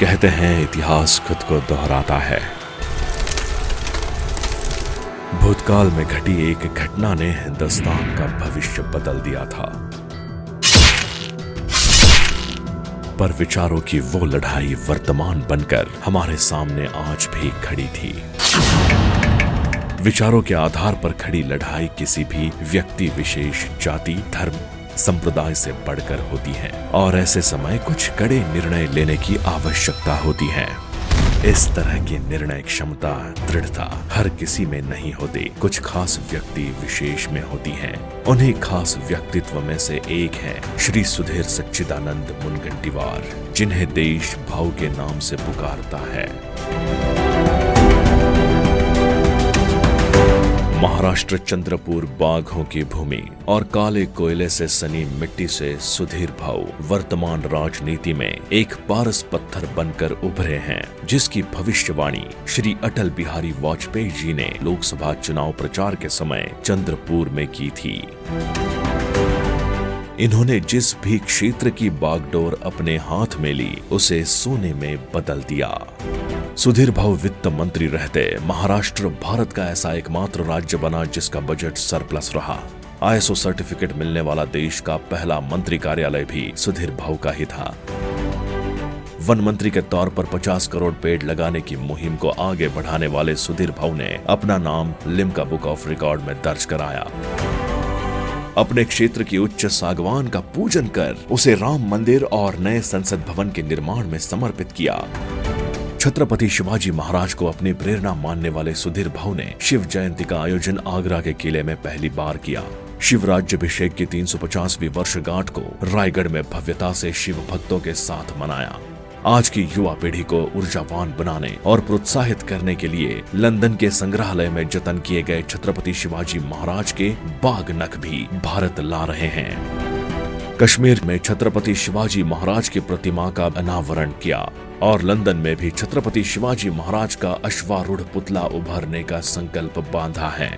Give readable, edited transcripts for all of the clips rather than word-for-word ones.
कहते हैं इतिहास खुद को दोहराता है। भूतकाल में घटी एक घटना ने हिंदुस्तान का भविष्य बदल दिया था, पर विचारों की वो लड़ाई वर्तमान बनकर हमारे सामने आज भी खड़ी थी। विचारों के आधार पर खड़ी लड़ाई किसी भी व्यक्ति विशेष, जाति, धर्म, संप्रदाय से बढ़कर होती है और ऐसे समय कुछ कड़े निर्णय लेने की आवश्यकता होती है। इस तरह की निर्णय क्षमता, दृढ़ता हर किसी में नहीं होती, कुछ खास व्यक्ति विशेष में होती हैं। उन्हीं खास व्यक्तित्व में से एक है श्री सुधीर सच्चिदानंद मुनगंटीवार, जिन्हें देश भाव के नाम से पुकारता है। महाराष्ट्र चंद्रपुर बाघों की भूमि और काले कोयले से सनी मिट्टी से सुधीर भाऊ वर्तमान राजनीति में एक पारस पत्थर बनकर उभरे हैं, जिसकी भविष्यवाणी श्री अटल बिहारी वाजपेयी जी ने लोकसभा चुनाव प्रचार के समय चंद्रपुर में की थी। इन्होंने जिस भी क्षेत्र की बागडोर अपने हाथ में ली, उसे सोने में बदल दिया। सुधीर भाऊ वित्त मंत्री रहते महाराष्ट्र भारत का ऐसा एकमात्र राज्य बना जिसका बजट सरप्लस रहा। ISO सर्टिफिकेट मिलने वाला देश का पहला मंत्री कार्यालय भी सुधीर भाऊ का ही था। वन मंत्री के तौर पर 50 करोड़ पेड़ लगाने की मुहिम को आगे बढ़ाने वाले सुधीर भाऊ ने अपना नाम लिम्का बुक ऑफ रिकॉर्ड में दर्ज कराया। अपने क्षेत्र की उच्च सागवान का पूजन कर उसे राम मंदिर और नए संसद भवन के निर्माण में समर्पित किया। छत्रपति शिवाजी महाराज को अपनी प्रेरणा मानने वाले सुधीर भाऊ ने शिव जयंती का आयोजन आगरा के किले में पहली बार किया। शिव राज्याभिषेक की 350वीं वर्षगांठ को रायगढ़ में भव्यता से शिव भक्तों के साथ मनाया। आज की युवा पीढ़ी को ऊर्जावान बनाने और प्रोत्साहित करने के लिए लंदन के संग्रहालय में जतन किए गए छत्रपति शिवाजी महाराज के बाघ नख भी भारत ला रहे हैं। कश्मीर में छत्रपति शिवाजी महाराज की प्रतिमा का अनावरण किया और लंदन में भी छत्रपति शिवाजी महाराज का अश्वारूढ़ पुतला उभारने का संकल्प बांधा है।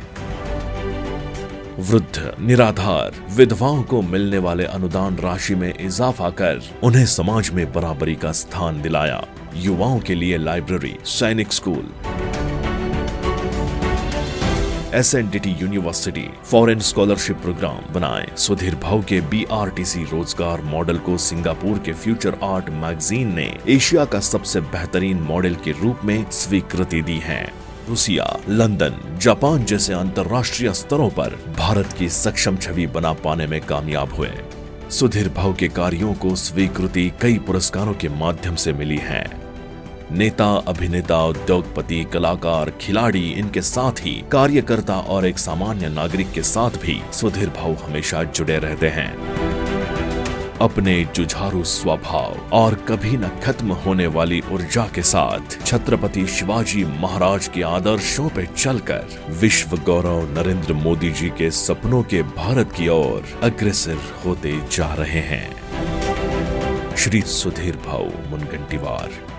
वृद्ध, निराधार, विधवाओं को मिलने वाले अनुदान राशि में इजाफा कर उन्हें समाज में बराबरी का स्थान दिलाया। युवाओं के लिए library, Sainik school, SNDT university, foreign scholarship programme बनाए। सुधीर भाऊ के BRTC रोजगार मॉडल को सिंगापुर के फ्यूचर आर्ट मैगजीन ने एशिया का सबसे बेहतरीन मॉडल के रूप में स्वीकृति दी है। रूसिया, लंदन, जापान जैसे अंतर्राष्ट्रीय स्तरों पर भारत की सक्षम छवि बना पाने में कामयाब हुए। सुधीर भाऊ के कार्यों को स्वीकृति कई पुरस्कारों के माध्यम से मिली है। नेता, अभिनेता, उद्योगपति, कलाकार, खिलाड़ी, इनके साथ ही कार्यकर्ता और एक सामान्य नागरिक के साथ भी सुधीर भाऊ हमेशा जुड़े रहते हैं। अपने जुझारू स्वभाव और कभी न खत्म होने वाली ऊर्जा के साथ छत्रपति शिवाजी महाराज के आदर्शों पे चलकर विश्व गौरव नरेंद्र मोदी जी के सपनों के भारत की ओर अग्रसर होते जा रहे हैं। श्री सुधीर भाऊ मुनगंटीवार।